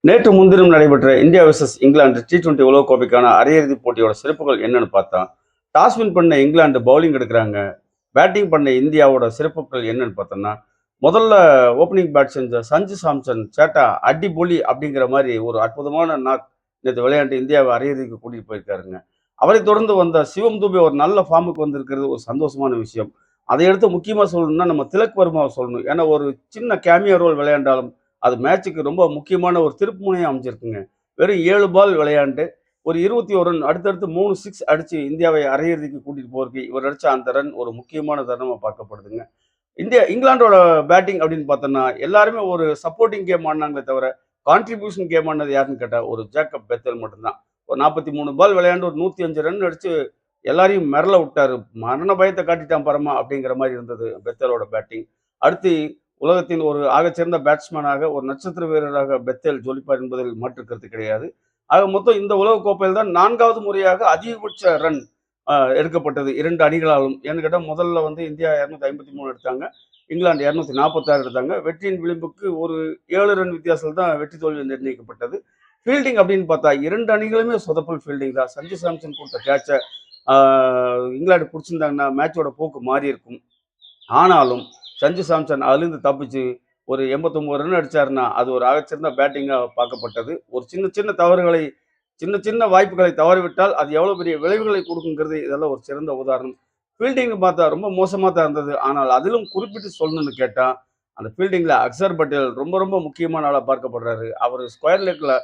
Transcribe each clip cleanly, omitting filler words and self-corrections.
நேற்று முன்தினம் நடைபெற்ற இந்தியா வெர்சஸ் இங்கிலாந்து T20 உலகக்கோப்பைக்கான அரையிறுதிப் போட்டியோட சிறப்புகள் என்னன்னு பார்த்தா, டாஸ் வின் பண்ண இங்கிலாந்து பவுலிங் எடுக்கிறாங்க. பேட்டிங் பண்ண இந்தியாவோட சிறப்புகள் என்னன்னு பார்த்தோம்னா, முதல்ல ஓப்பனிங் பேட் செஞ்ச சஞ்சு சாம்சன் சேட்டா அடிபொலி அப்படிங்கிற மாதிரி ஒரு அற்புதமான நேற்று விளையாண்டு இந்தியாவை அரையிறுதிக்கு கூட்டிட்டு போயிருக்காருங்க. அவரை தொடர்ந்து வந்த சிவம் துபே ஒரு நல்ல ஃபார்முக்கு வந்திருக்கிறது ஒரு சந்தோஷமான விஷயம். அதை எடுத்து முக்கியமாக சொல்லணும்னா நம்ம திலக் வர்மாவை சொல்லணும். ஏன்னா ஒரு சின்ன கேமியோ ரோல் விளையாண்டாலும் அது மேட்சுக்கு ரொம்ப முக்கியமான ஒரு திருப்புமுனையா அமைஞ்சிருக்குங்க. வெறும் 7 பால் விளையாண்டு ஒரு 21 ரன் அடுத்தடுத்து 3 சிக்ஸ் அடிச்சு இந்தியாவை அரையிறுதிக்கு கூட்டிட்டு போறதுக்கு இவர் அடிச்ச அந்த ரன் ஒரு முக்கியமான தருணமா பார்க்கப்படுதுங்க. இங்கிலாந்தோட பேட்டிங் அப்படின்னு பார்த்தோம்னா எல்லாருமே ஒரு சப்போர்ட்டிங் கேம் ஆடினாங்களே தவிர கான்ட்ரிபியூஷன் கேம் ஆடினது யாருன்னு கேட்டா ஒரு ஜேக்கப் பெத்தல் மட்டும்தான். ஒரு 43 பால் விளையாண்டு ஒரு 105 ரன் அடிச்சு எல்லாரையும் மிரள விட்டாரு. மரண பயத்தை காட்டிட்டான் பரமா அப்படிங்கிற மாதிரி இருந்தது பெத்தலோட பேட்டிங். அடுத்து உலகத்தின் ஒரு ஆகச்சிறந்த பேட்ஸ்மேனாக ஒரு நட்சத்திர வீரராக பெத்தேல் ஜொலிப்பார் என்பதில் மாற்று கருத்து கிடையாது. ஆக மொத்தம் இந்த உலகக்கோப்பையில் தான் 4வது முறையாக அதிகபட்ச ரன் எடுக்கப்பட்டது 2 அணிகளாலும். ஏன்னு கேட்டால் முதல்ல வந்து இந்தியா 253 எடுத்தாங்க, இங்கிலாந்து 246 எடுத்தாங்க. வெற்றியின் விளிம்புக்கு ஒரு 7 ரன் வித்தியாசத்தில் தான் வெற்றி தோல்வி நிர்ணயிக்கப்பட்டது. ஃபீல்டிங் அப்படின்னு பார்த்தா 2 அணிகளுமே சொதப்பல் ஃபீல்டிங் தான். சஞ்சு சாம்சன் கொடுத்த கேட்சை இங்கிலாந்து பிடிச்சிருந்தாங்கன்னா மேட்சோட போக்கு மாறி இருக்கும். ஆனாலும் சஞ்சு சாம்சன் அதுலேருந்து தப்பிச்சு ஒரு 89 ரன் அடிச்சாருன்னா அது ஒரு ஆகச்சிறந்த பேட்டிங்காக பார்க்கப்பட்டது. ஒரு சின்ன சின்ன தவறுகளை சின்ன சின்ன வாய்ப்புகளை தவறிவிட்டால் அது எவ்வளோ பெரிய விளைவுகளை கொடுக்குங்கிறது இதெல்லாம் ஒரு சிறந்த உதாரணம். ஃபீல்டிங்னு பார்த்தா ரொம்ப மோசமாக தான் இருந்தது. ஆனால் அதிலும் குறிப்பிட்டு சொல்லணும்னு கேட்டால் அந்த ஃபீல்டிங்கில் அக்சர் பட்டேல் ரொம்ப ரொம்ப முக்கியமான ஆளாக பார்க்கப்படுறாரு. அவர் ஸ்கொயர் லெக்கில்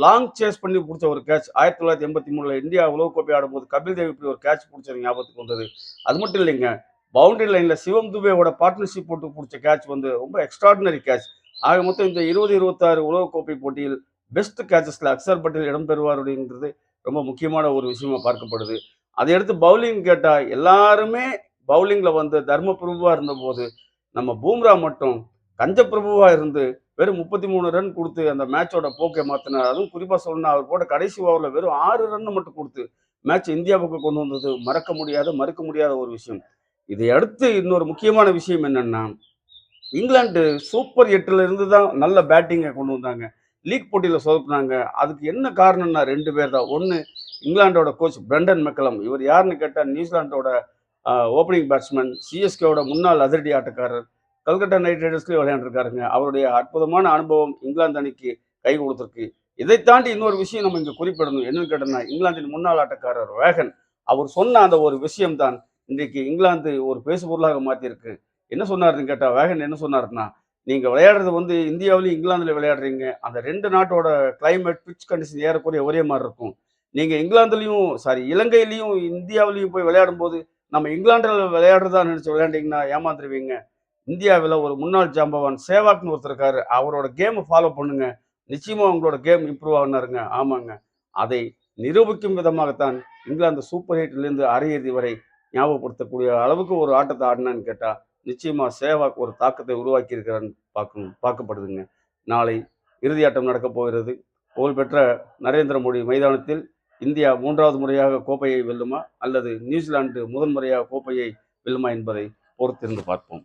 லாங் சேஸ் பண்ணி பிடிச்ச ஒரு கேட்ச் 1983 இந்தியா உலகக்கோப்பை ஆடும்போது கபில் தேவ் இப்படி ஒரு கேட்ச் பிடிச்சது ஞாபகத்துக்கு வந்தது. அது மட்டும் இல்லைங்க, பவுண்டரி லைன்ல சிவம் துபேவோட பார்ட்னர்ஷிப் போட்டு பிடிச்ச கேட்ச் வந்து ரொம்ப எக்ஸ்ட்ராடினரி கேட்ச். ஆக மொத்தம் இந்த 2026 உலகக்கோப்பை போட்டியில் பெஸ்ட் கேட்சஸ்ல அக்சர் பட்டேல் இடம்பெறுவார் அப்படிங்கிறது ரொம்ப முக்கியமான ஒரு விஷயமா பார்க்கப்படுது. அதை எடுத்து பவுலிங் கேட்டா எல்லாருமே பவுலிங்ல வந்து தர்ம பிரபுவா இருந்த போது நம்ம பூம்ரா மட்டும் கஞ்ச பிரபுவா இருந்து வெறும் 33 ரன் கொடுத்து அந்த மேட்சோட போக்கை மாத்தினார். அதுவும் குறிப்பா சொல்லணும்னா அவர் போட்ட கடைசி ஓவரில் வெறும் 6 ரன் மட்டும் கொடுத்து மேட்ச் இந்தியா பக்கம் கொண்டு வந்தது மறக்க முடியாத மறுக்க முடியாத ஒரு விஷயம். இதை அடுத்து இன்னொரு முக்கியமான விஷயம் என்னன்னா, இங்கிலாந்து சூப்பர் 8ல இருந்து தான் நல்ல பேட்டிங்கை கொண்டு வந்தாங்க. லீக் போட்டியில் சொதப்புனாங்க. அதுக்கு என்ன காரணம்னா 2 பேர் தான். ஒன்று இங்கிலாந்தோட கோச் பிரண்டன் மெக்கலம். இவர் யாருன்னு கேட்டால் நியூசிலாந்தோட ஓப்பனிங் பேட்ஸ்மேன், சிஎஸ்கேவோட முன்னாள் அதிரடி ஆட்டக்காரர், கல்கட்டா நைட் ரைடர்ஸ்லேயும் விளையாண்டுருக்காருங்க. அவருடைய அற்புதமான அனுபவம் இங்கிலாந்து அணிக்கு கை கொடுத்துருக்கு. இதை தாண்டி இன்னொரு விஷயம் நம்ம இங்கே குறிப்பிடணும். என்னன்னு கேட்டோம்னா இங்கிலாந்தின் முன்னாள் ஆட்டக்காரர் வேகன். அவர் சொன்ன அந்த ஒரு விஷயம்தான் இன்றைக்கு இங்கிலாந்து ஒரு பேசுபொருளாக மாற்றிருக்கு. என்ன சொன்னாருன்னு கேட்டால் வேகன் என்ன சொன்னாருன்னா, நீங்கள் விளையாடுறது வந்து இந்தியாவிலையும் இங்கிலாந்தில் விளையாடுறீங்க. அந்த 2 நாட்டோட கிளைமேட் பிட்ச் கண்டிஷன் ஏறக்குறைய ஒரே மாதிரி இருக்கும். நீங்கள் இங்கிலாந்துலையும் இலங்கையிலையும் இந்தியாவிலையும் போய் விளையாடும் போது நம்ம இங்கிலாந்தில் விளையாடுறதா நினச்சி விளையாண்டிங்கன்னா ஏமாந்துருவீங்க. இந்தியாவில் ஒரு முன்னாள் ஜாம்பவான் சேவாக்னு ஒருத்தர் இருக்காரு. அவரோட கேமை ஃபாலோ பண்ணுங்க. நிச்சயமா உங்களோட கேம் இம்ப்ரூவ் ஆகுனாருங்க. ஆமாங்க, அதை நிரூபிக்கும் விதமாகத்தான் இங்கிலாந்து சூப்பர் 8லேருந்து அரையிறுதி வரை ஞாபகப்படுத்தக்கூடிய அளவுக்கு ஒரு ஆட்டத்தை ஆடினான்னு கேட்டால் நிச்சயமா சேவாக் ஒரு தாக்கத்தை உருவாக்கி இருக்கிறான்னு பார்க்கப்படுதுங்க. நாளை இறுதி ஆட்டம் நடக்கப் போகிறது. புகழ்பெற்ற நரேந்திர மோடி மைதானத்தில் இந்தியா 3வது முறையாக கோப்பையை வெல்லுமா அல்லது நியூசிலாந்து முதன்முறையாக கோப்பையை வெல்லுமா என்பதை பொறுத்திருந்து பார்ப்போம்.